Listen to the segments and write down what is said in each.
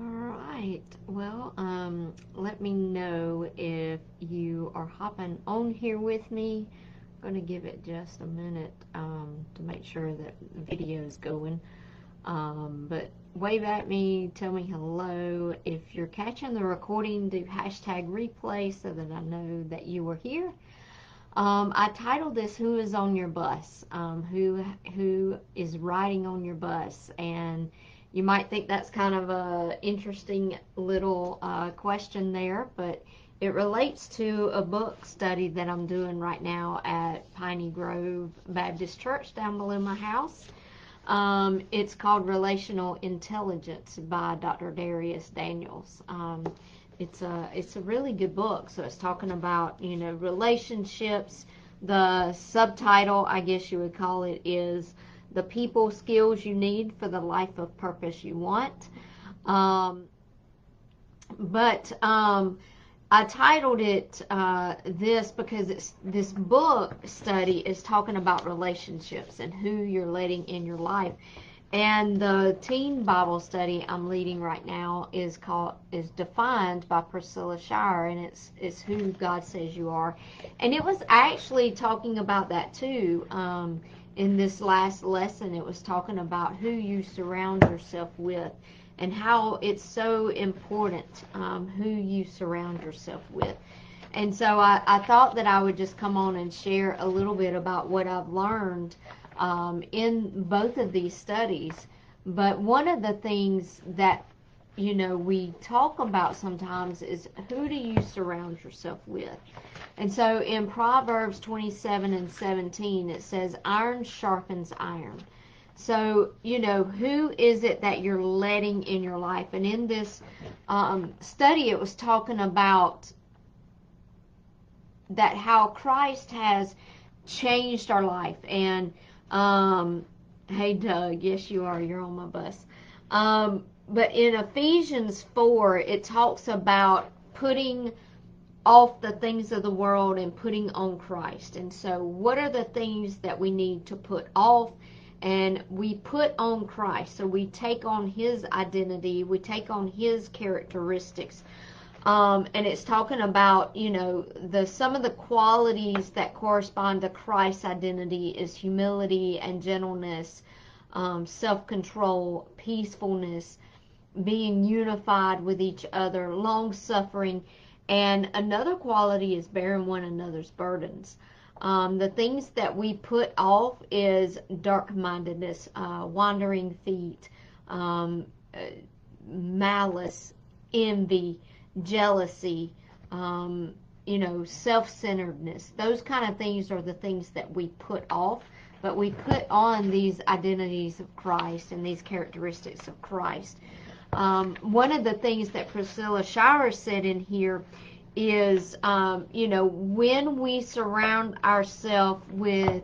All right. Well, let me know if you are hopping on here with me. I'm going to give it just a minute to make sure that the video is going. But wave at me, tell me hello. If you're catching the recording, do hashtag replay so that I know that you were here. I titled this "Who is on your bus?" Who is riding on your bus? And you might think that's kind of a interesting little question there, but it relates to a book study that I'm doing right now at Piney Grove Baptist Church down below my house. It's called Relational Intelligence by Dr. Darius Daniels. It's a really good book. So it's talking about, relationships. The subtitle, I guess you would call it, is the people skills you need for the life of purpose you want. But I titled it this because this book study is talking about relationships and who you're letting in your life. And the teen Bible study I'm leading right now is defined by Priscilla Shire, and it's who God says you are. And it was actually talking about that too. In this last lesson, it was talking about who you surround yourself with and how it's so important who you surround yourself with. And so I thought that I would just come on and share a little bit about what I've learned in both of these studies. But one of the things that we talk about sometimes is who do you surround yourself with? And so in Proverbs 27:17 it says iron sharpens iron. So, who is it that you're letting in your life? And in this study, it was talking about that how Christ has changed our life. And, hey, Doug, yes, you are. You're on my bus. But in Ephesians 4, it talks about putting off the things of the world and putting on Christ. And so what are the things that we need to put off? And we put on Christ. So we take on His identity. We take on His characteristics. And it's talking about, some of the qualities that correspond to Christ's identity is humility and gentleness, self-control, peacefulness, being unified with each other, long-suffering. And another quality is bearing one another's burdens. The things that we put off is dark-mindedness, wandering feet, malice, envy, jealousy, self-centeredness. Those kind of things are the things that we put off, but we put on these identities of Christ and these characteristics of Christ. One of the things that Priscilla Shire said in here is, when we surround ourselves with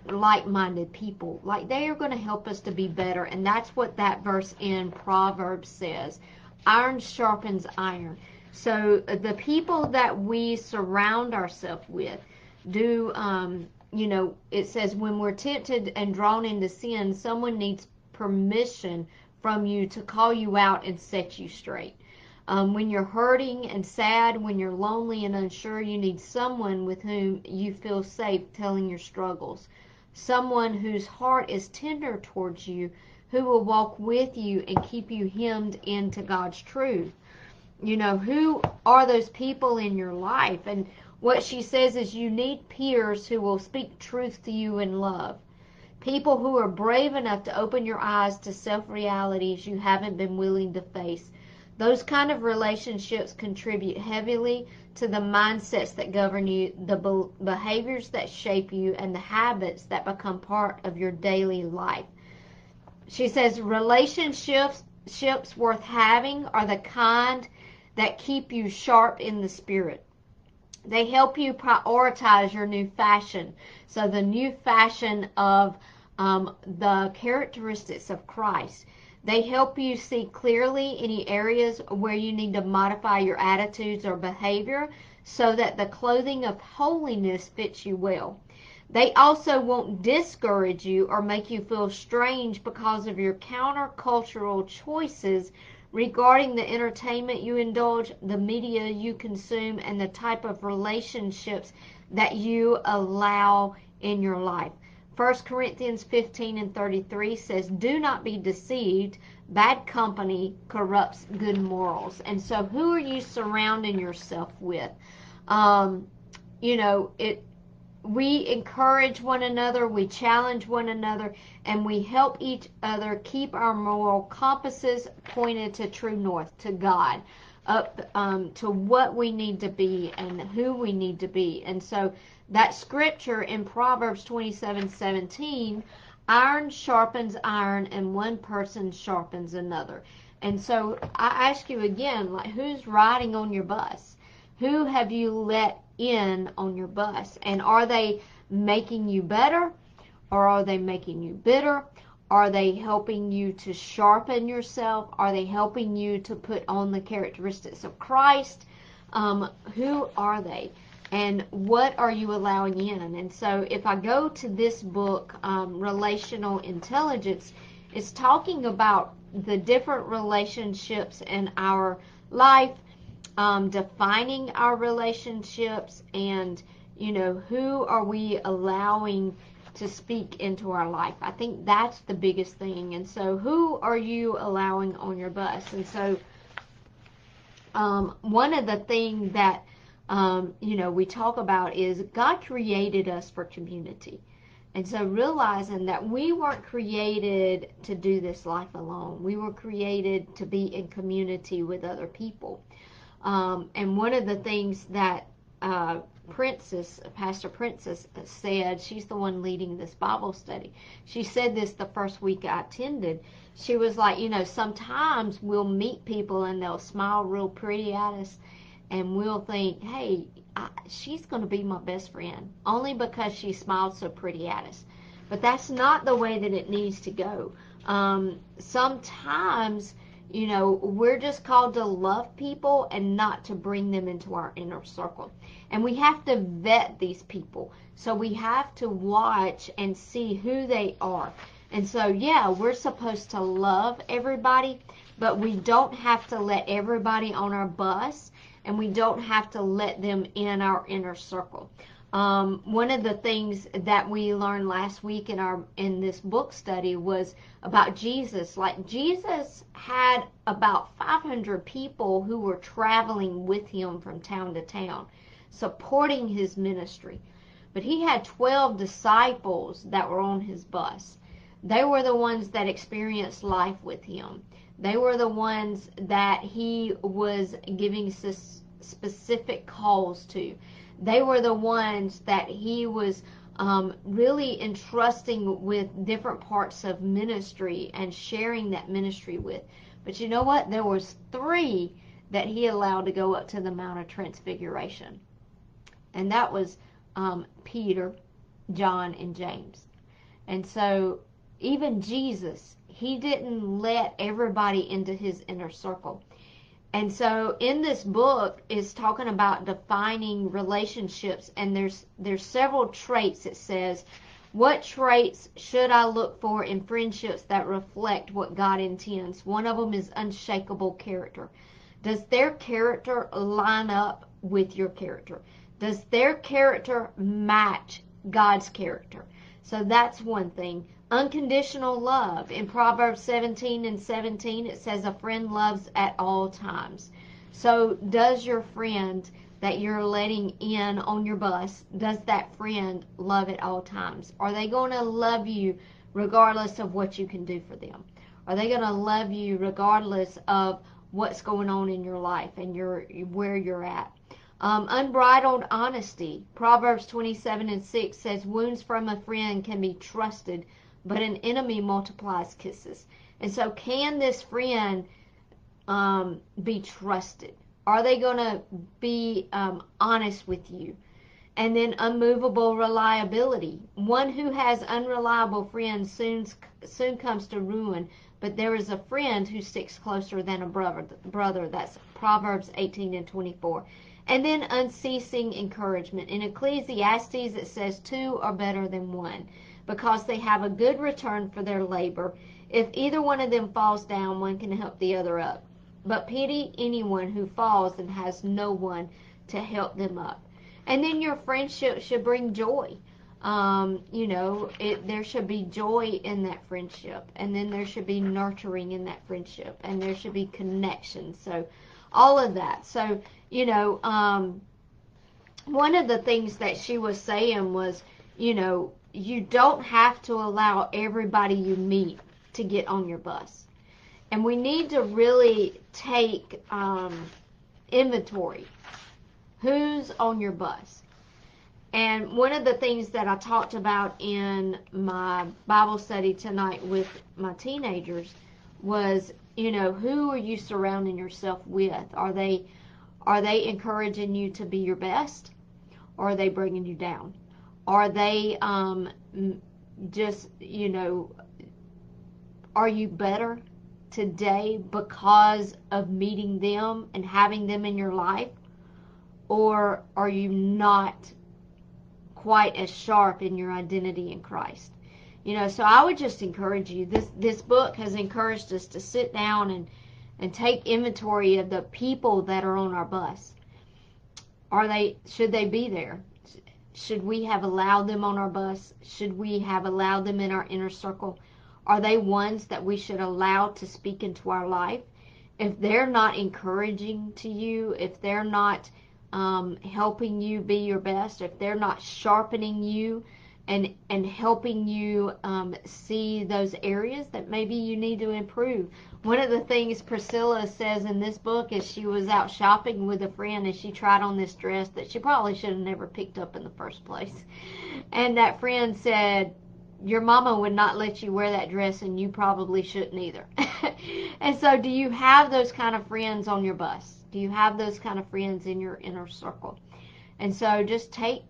like-minded people, like they are going to help us to be better. And that's what that verse in Proverbs says. Iron sharpens iron. So the people that we surround ourselves with do, it says when we're tempted and drawn into sin, someone needs permission from you to call you out and set you straight. When you're hurting and sad, when you're lonely and unsure, you need someone with whom you feel safe telling your struggles. Someone whose heart is tender towards you, who will walk with you and keep you hemmed into God's truth. Who are those people in your life? And what she says is you need peers who will speak truth to you in love. People who are brave enough to open your eyes to self-realities you haven't been willing to face. Those kind of relationships contribute heavily to the mindsets that govern you, the behaviors that shape you, and the habits that become part of your daily life. She says relationships worth having are the kind that keep you sharp in the spirit. They help you prioritize your new fashion. So the new fashion of the characteristics of Christ. They help you see clearly any areas where you need to modify your attitudes or behavior so that the clothing of holiness fits you well. They also won't discourage you or make you feel strange because of your countercultural choices. regarding the entertainment you indulge, the media you consume, and the type of relationships that you allow in your life. 1 Corinthians 15:33 says, "Do not be deceived. Bad company corrupts good morals." And so who are you surrounding yourself with? You know, we encourage one another, we challenge one another, and we help each other keep our moral compasses pointed to true north, to God, up to what we need to be and who we need to be. And so that scripture in Proverbs 27:17, iron sharpens iron and one person sharpens another. And so I ask you again, like, who's riding on your bus? Who have you let in on your bus? And are they making you better, or are they making you bitter? Are they helping you to sharpen yourself? Are they helping you to put on the characteristics of Christ? Who are they? And what are you allowing in? And so if I go to this book, Relational Intelligence, it's talking about the different relationships in our life, defining our relationships, and, you know, who are we allowing to speak into our life. I think that's the biggest thing. And so who are you allowing on your bus? And so one of the things that you know, we talk about is God created us for community. And so realizing that we weren't created to do this life alone. We were created to be in community with other people. And one of the things that Pastor Princess said, she's the one leading this Bible study. She said this the first week I attended. She was like, you know, sometimes we'll meet people and they'll smile real pretty at us, and we'll think, hey, she's going to be my best friend only because she smiled so pretty at us. But that's not the way that it needs to go. Sometimes, you know, we're just called to love people and not to bring them into our inner circle. And we have to vet these people. So we have to watch and see who they are. And so, yeah, we're supposed to love everybody, but we don't have to let everybody on our bus, and we don't have to let them in our inner circle. One of the things that we learned last week in this book study was about Jesus. Like, Jesus had about 500 people who were traveling with him from town to town, supporting his ministry. But he had 12 disciples that were on his bus. They were the ones that experienced life with him. They were the ones that he was giving specific calls to. They were the ones that he was really entrusting with different parts of ministry and sharing that ministry with. But you know what? There was 3 that he allowed to go up to the Mount of Transfiguration. And that was Peter, John, and James. And so even Jesus, he didn't let everybody into his inner circle. And so in this book is talking about defining relationships, and there's several traits. It says, what traits should I look for in friendships that reflect what God intends? One of them is unshakable character. Does their character line up with your character? Does their character match God's character? So that's one thing. Unconditional love. In Proverbs 17:17, it says a friend loves at all times. So does your friend that you're letting in on your bus, does that friend love at all times? Are they going to love you regardless of what you can do for them? Are they going to love you regardless of what's going on in your life and where you're at? Unbridled honesty. Proverbs 27:6 says, wounds from a friend can be trusted, but an enemy multiplies kisses. And so can this friend be trusted? Are they going to be honest with you? And then unmovable reliability. One who has unreliable friends soon comes to ruin, but there is a friend who sticks closer than a brother. That's Proverbs 18:24. And then unceasing encouragement. In Ecclesiastes it says 2 are better than 1, because they have a good return for their labor. If either one of them falls down, one can help the other up. but pity anyone who falls and has no one to help them up. And then your friendship should bring joy. There should be joy in that friendship, and then there should be nurturing in that friendship, and there should be connection. So all of that. So, one of the things that she was saying was, you don't have to allow everybody you meet to get on your bus. And we need to really take inventory. Who's on your bus? And one of the things that I talked about in my Bible study tonight with my teenagers was, who are you surrounding yourself with? Are they encouraging you to be your best? Or are they bringing you down? Are they just, are you better today because of meeting them and having them in your life? Or are you not quite as sharp in your identity in Christ? So I would just encourage you. This book has encouraged us to sit down and take inventory of the people that are on our bus. Should they be there? Should we have allowed them on our bus? Should we have allowed them in our inner circle? Are they ones that we should allow to speak into our life? If they're not encouraging to you, if they're not helping you be your best, if they're not sharpening you and helping you see those areas that maybe you need to improve. One of the things Priscilla says in this book is she was out shopping with a friend and she tried on this dress that she probably should have never picked up in the first place. And that friend said, your mama would not let you wear that dress and you probably shouldn't either. And so do you have those kind of friends on your bus? Do you have those kind of friends in your inner circle? And so just take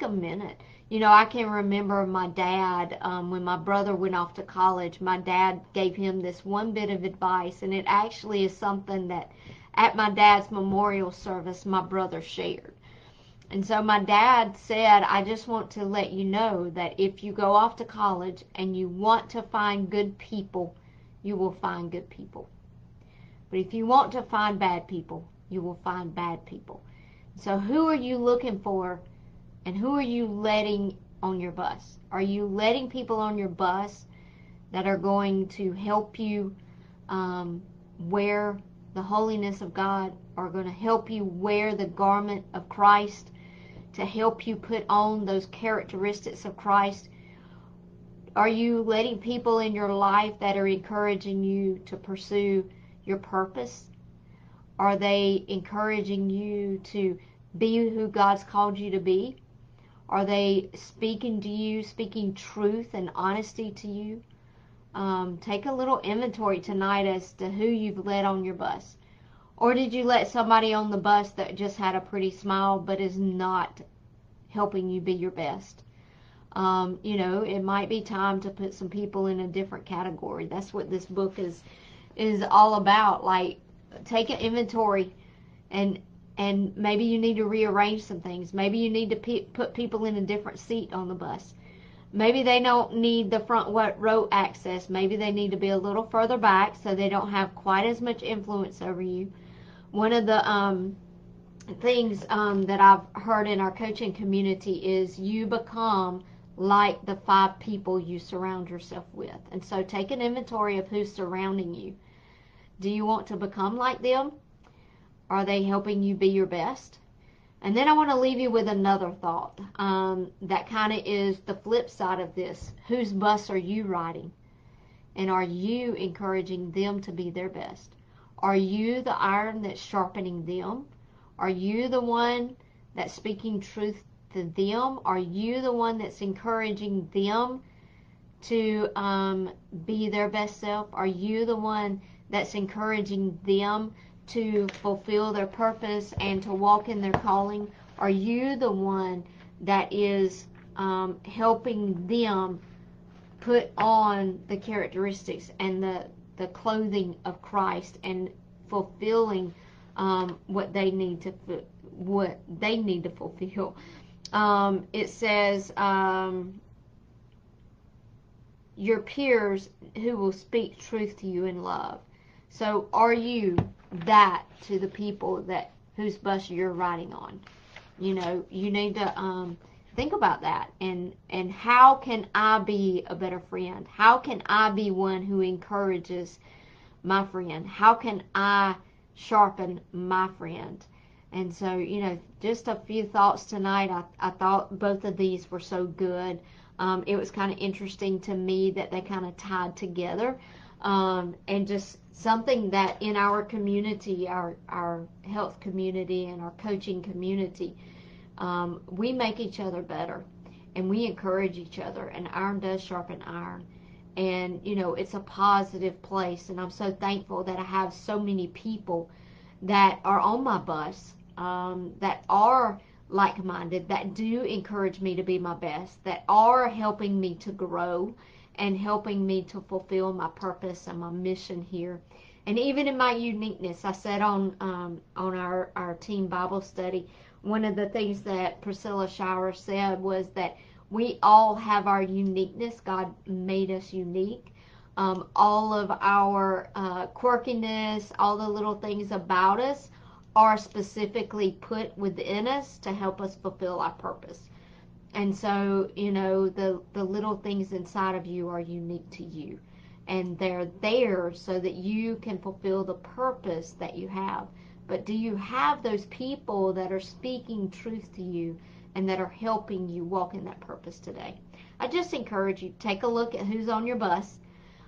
a minute. I can remember my dad, when my brother went off to college, my dad gave him this one bit of advice, and it actually is something that at my dad's memorial service, my brother shared. And so my dad said, I just want to let you know that if you go off to college and you want to find good people, you will find good people. But if you want to find bad people, you will find bad people. So who are you looking for, and who are you letting on your bus? Are you letting people on your bus that are going to help you wear the holiness of God, are going to help you wear the garment of Christ, to help you put on those characteristics of Christ? Are you letting people in your life that are encouraging you to pursue your purpose? Are they encouraging you to be who God's called you to be? Are they speaking to you, speaking truth and honesty to you? Take a little inventory tonight as to who you've let on your bus. Or did you let somebody on the bus that just had a pretty smile but is not helping you be your best? It might be time to put some people in a different category. That's what this book is all about. Like, take an inventory, and maybe you need to rearrange some things. Maybe you need to put people in a different seat on the bus. Maybe they don't need the front row access. Maybe they need to be a little further back so they don't have quite as much influence over you. One of the things that I've heard in our coaching community is you become like the 5 people you surround yourself with. And so take an inventory of who's surrounding you. Do you want to become like them? Are they helping you be your best? And then I want to leave you with another thought that kind of is the flip side of this. Whose bus are you riding? And are you encouraging them to be their best? Are you the iron that's sharpening them? Are you the one that's speaking truth to them? Are you the one that's encouraging them to be their best self? Are you the one that's encouraging them to fulfill their purpose and to walk in their calling? Are you the one that is helping them put on the characteristics and the clothing of Christ and fulfilling what they need to fulfill? It says your peers who will speak truth to you in love. So are you that to the people that whose bus you're riding on. You need to think about that, and how can I be a better friend? How can I be one who encourages my friend? How can I sharpen my friend? And so, just a few thoughts tonight. I thought both of these were so good. It was kind of interesting to me that they kind of tied together, and just something that in our community, our health community and our coaching community, we make each other better, and we encourage each other, and iron does sharpen iron. And it's a positive place, and I'm so thankful that I have so many people that are on my bus, that are like-minded, that do encourage me to be my best, that are helping me to grow and helping me to fulfill my purpose and my mission here. And even in my uniqueness, I said on our team Bible study, one of the things that Priscilla Shower said was that we all have our uniqueness. God made us unique. All of our quirkiness, all the little things about us are specifically put within us to help us fulfill our purpose. And so, the little things inside of you are unique to you. And they're there so that you can fulfill the purpose that you have. But do you have those people that are speaking truth to you and that are helping you walk in that purpose today? I just encourage you to take a look at who's on your bus.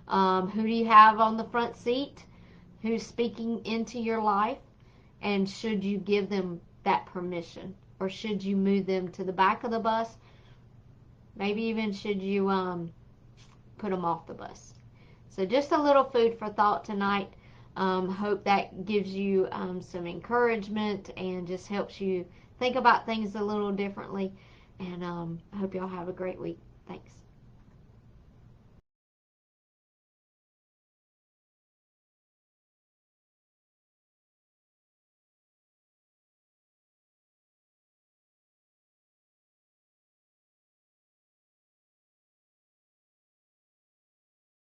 Who do you have on the front seat? Who's speaking into your life? And should you give them that permission? Or should you move them to the back of the bus? Maybe even should you put them off the bus? So just a little food for thought tonight. Hope that gives you some encouragement and just helps you think about things a little differently. And I hope y'all have a great week. Thanks.